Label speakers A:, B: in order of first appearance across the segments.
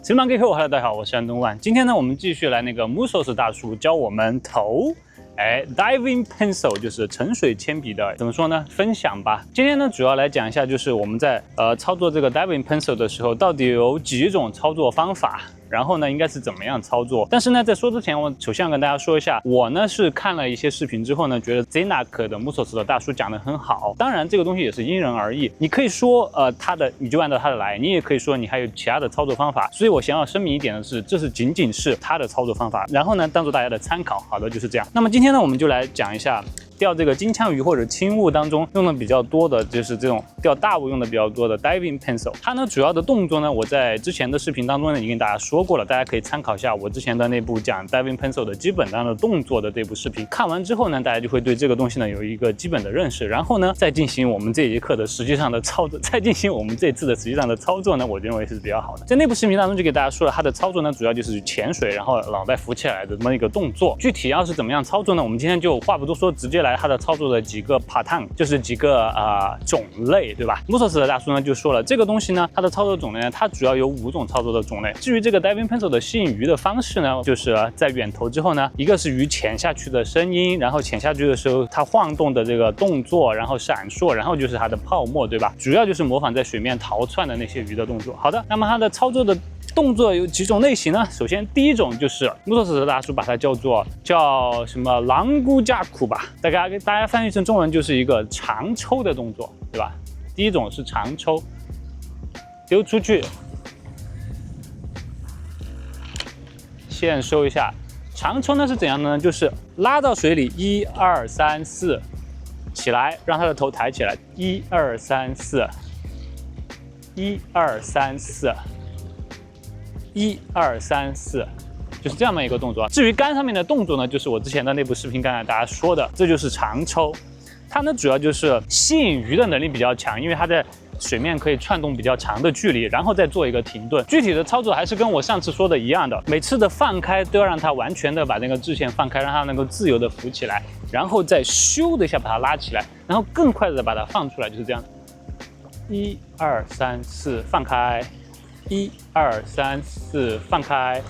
A: Siliman Geeko，Hello， 大家好，我是安东万。今天呢，我们继续来那个 Musos 大叔教我们投。 Diving Pencil 就是沉水铅笔的，怎么说呢？分享吧。今天呢，主要来讲一下，就是我们在操作这个 Diving Pencil 的时候，到底有几种操作方法，然后呢，应该是怎么样操作。但是呢，在说之前，我首先要跟大家说一下，我呢是看了一些视频之后呢，觉得 Zenak 的 Musos 的大叔讲得很好。当然，这个东西也是因人而异。你可以说你就按照他的来，你也可以说你还有其他的操作方法。所以我想要声明一点的是，这是仅仅是他的操作方法，然后呢，当做大家的参考。好的，就是这样。那么今天呢，我们就来讲一下钓这个金枪鱼或者轻物当中用的比较多的，就是这种钓大物用的比较多的 Diving Pencil。它呢主要的动作呢，我在之前的视频当中呢已经跟大家说过了，大家可以参考一下我之前的那部讲 Diving Pencil 的基本上的动作的这部视频。看完之后呢，大家就会对这个东西呢有一个基本的认识，然后呢再进行我们这节课的实际上的操作，再进行我们这次的实际上的操作呢，我认为是比较好的。在那部视频当中就给大家说了，它的操作呢主要就是潜水，然后脑袋浮起来的这么一个动作。具体要是怎么样操作呢？我们今天就话不多说，直接来它的操作的几个 pattern， 就是几个种类，对吧？Musos 的大叔呢就说了，这个东西呢，它的操作种类呢，它主要有5种操作的种类。至于这个 Diving Pencil 的吸引鱼的方式呢，就是在远投之后呢，一个是鱼潜下去的声音，然后潜下去的时候它晃动的这个动作，然后闪烁，然后就是它的泡沫，对吧？主要就是模仿在水面逃窜的那些鱼的动作。好的，那么它的操作的动作有几种类型呢？首先第一种就是 Musos 的大叔把它叫什么狼姑架苦吧，大家翻译成中文就是一个长抽的动作，对吧？第一种是长抽，丢出去，先收一下。长抽呢是怎样的呢？就是拉到水里，1、2、3、4，起来，让它的头抬起来，1、2、3、4，1、2、3、4。1、2、3、4，就是这样的一个动作。至于竿上面的动作呢，就是我之前的那部视频刚才大家说的，这就是长抽。它呢主要就是吸引鱼的能力比较强，因为它在水面可以窜动比较长的距离，然后再做一个停顿。具体的操作还是跟我上次说的一样的，每次的放开都要让它完全的把那个支线放开，让它能够自由的浮起来，然后再咻的一下把它拉起来，然后更快的把它放出来，就是这样。1、2、3、4，放开。1、2、3、4，放开。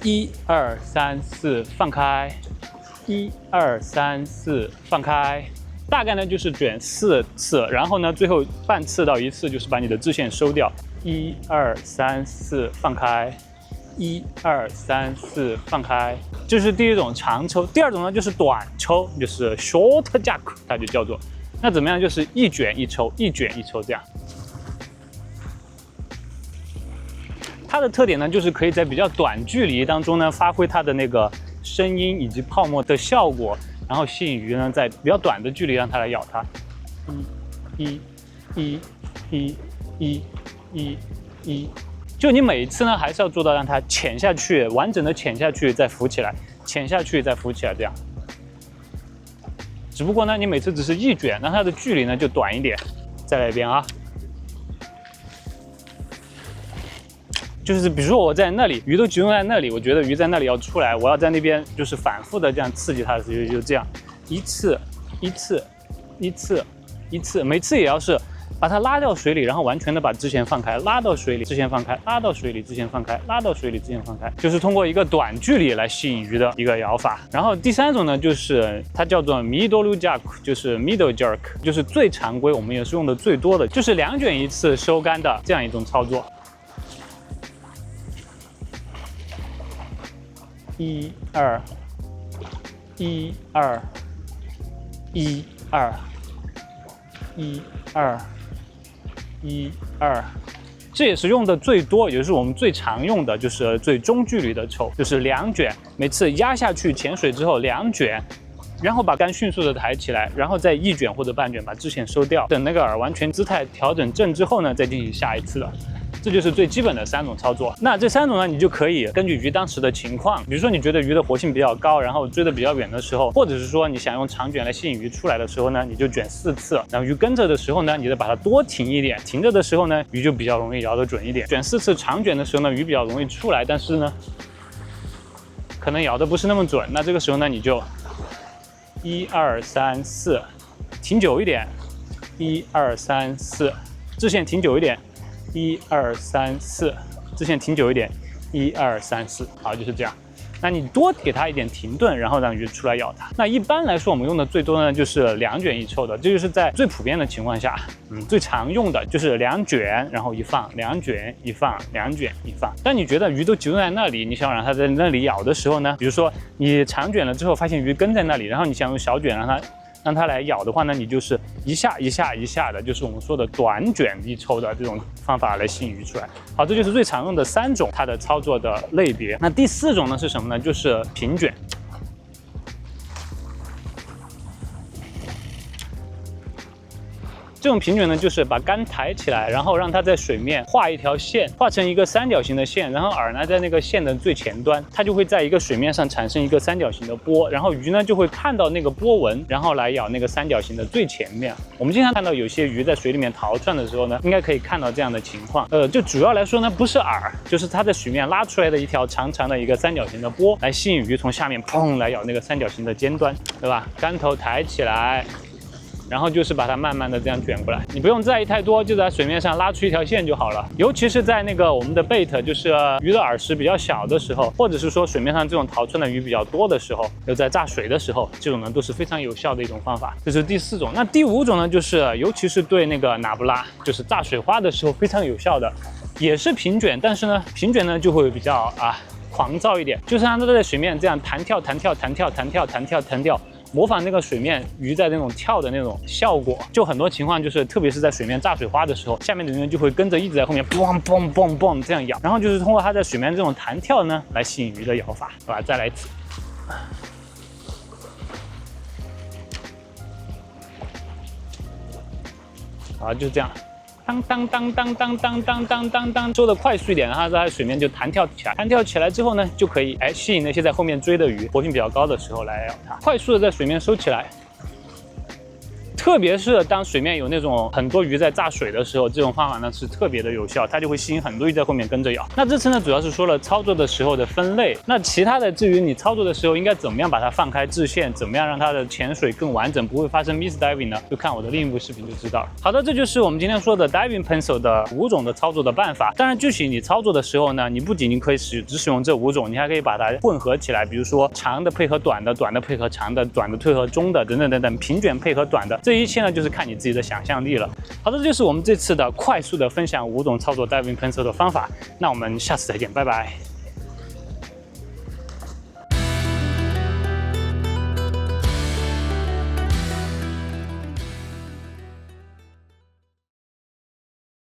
A: 1、2、3、4，放开。1、2、3、4，放开。大概呢就是卷4次，然后呢最后半次到1次就是把你的支线收掉。1、2、3、4，放开。1、2、3、4，放开。这是第一种长抽。第二种呢就是短抽，就是 short jack， 它就叫做。那怎么样？就是一卷一抽，一卷一抽这样。它的特点呢，就是可以在比较短距离当中呢，发挥它的那个声音以及泡沫的效果，然后吸引鱼呢，在比较短的距离让它来咬它。就你每一次呢，还是要做到让它潜下去，完整的潜下去，再浮起来，潜下去再浮起来这样。只不过呢，你每次只是一卷，让它的距离呢就短一点。再来一遍啊。就是比如说我在那里，鱼都集中在那里，我觉得鱼在那里要出来，我要在那边就是反复的这样刺激它的时候，就这样一次，每次也要是把它拉到水里，然后完全的把支线放开，拉到水里，支线放开，拉到水里，支线放开，拉到水里，支线放开，就是通过一个短距离来吸引鱼的一个咬法。然后第三种呢，就是它叫做 middle jack， 就是 middle jerk， 就是最常规，我们也是用的最多的，就是2卷1次收竿的这样一种操作。1、2、1、2、1、2、1、2、1、2，这也是用的最多，也就是我们最常用的，就是最中距离的抽，就是2卷，每次压下去潜水之后2卷，然后把竿迅速的抬起来，然后再1卷或者半卷把支线收掉，等那个饵完全姿态调整正之后呢，再进行下一次的。这就是最基本的3种操作。那这3种呢，你就可以根据鱼当时的情况，比如说你觉得鱼的活性比较高，然后追得比较远的时候，或者是说你想用长卷来吸引鱼出来的时候呢，你就卷4次。然后鱼跟着的时候呢，你再把它多停一点，停着的时候呢，鱼就比较容易咬得准一点。卷4次长卷的时候呢，鱼比较容易出来，但是呢，可能咬得不是那么准。那这个时候呢，你就1、2、3、4，停久一点，1、2、3、4，支线停久一点。1、2、3、4，支线停久一点，1、2、3、4，好，就是这样。那你多给它一点停顿，然后让鱼出来咬它。那一般来说，我们用的最多呢就是2卷1抽的，这就是在最普遍的情况下，最常用的就是2卷，然后一放，2卷一放，2卷一放。当你觉得鱼都集中在那里，你想让它在那里咬的时候呢，比如说你长卷了之后，发现鱼跟在那里，然后你想用小卷让它来咬的话呢，你就是一下一下一下的，就是我们说的短卷1抽的这种方法来吸引鱼出来。好，这就是最常用的3种它的操作的类别。那第4种呢是什么呢？就是平卷。这种平卷呢，就是把竿抬起来，然后让它在水面画一条线，画成一个三角形的线，然后饵呢在那个线的最前端，它就会在一个水面上产生一个三角形的波，然后鱼呢就会看到那个波纹，然后来咬那个三角形的最前面。我们经常看到有些鱼在水里面逃窜的时候呢，应该可以看到这样的情况。就主要来说呢，不是饵，就是它在水面拉出来的一条长长的一个三角形的波，来吸引鱼从下面砰来咬那个三角形的尖端，对吧？竿头抬起来。然后就是把它慢慢的这样卷过来，你不用在意太多，就在水面上拉出一条线就好了。尤其是在那个我们的 bait， 就是鱼的饵食比较小的时候，或者是说水面上这种逃窜的鱼比较多的时候，又在炸水的时候，这种呢都是非常有效的一种方法。这是第4种。那第5种呢，就是尤其是对那个哪布拉，就是炸水花的时候非常有效的，也是平卷，但是呢平卷呢就会比较狂躁一点，就是让它在水面这样弹跳弹跳弹跳弹跳弹跳弹跳。模仿那个水面鱼在那种跳的那种效果，就很多情况就是，特别是在水面炸水花的时候，下面的人就会跟着一直在后面嘣嘣嘣嘣这样咬，然后就是通过它在水面这种弹跳呢，来吸引鱼的咬法，对吧？再来一次。好，就是这样。当当当当当当当当当当，做的快速一点，然后在水面就弹跳起来。弹跳起来之后呢，就可以吸引那些在后面追的鱼，活性比较高的时候来咬它。快速的在水面收起来。特别是当水面有那种很多鱼在炸水的时候，这种方法呢是特别的有效，它就会吸引很多鱼在后面跟着咬。那这次呢主要是说了操作的时候的分类，那其他的至于你操作的时候应该怎么样把它放开制线，怎么样让它的潜水更完整，不会发生 miss diving 呢？就看我的另一部视频就知道了。好的，这就是我们今天说的 diving pencil 的5种的操作的办法。当然具体你操作的时候呢，你不仅仅可以只使用这5种，你还可以把它混合起来，比如说长的配合短的，短的配合长的，短的配合中的，等等等等，平卷配合短的，这一切呢就是看你自己的想象力了。好的，这就是我们这次的快速的分享5种操作 diving pencil 的方法。那我们下次再见，拜拜。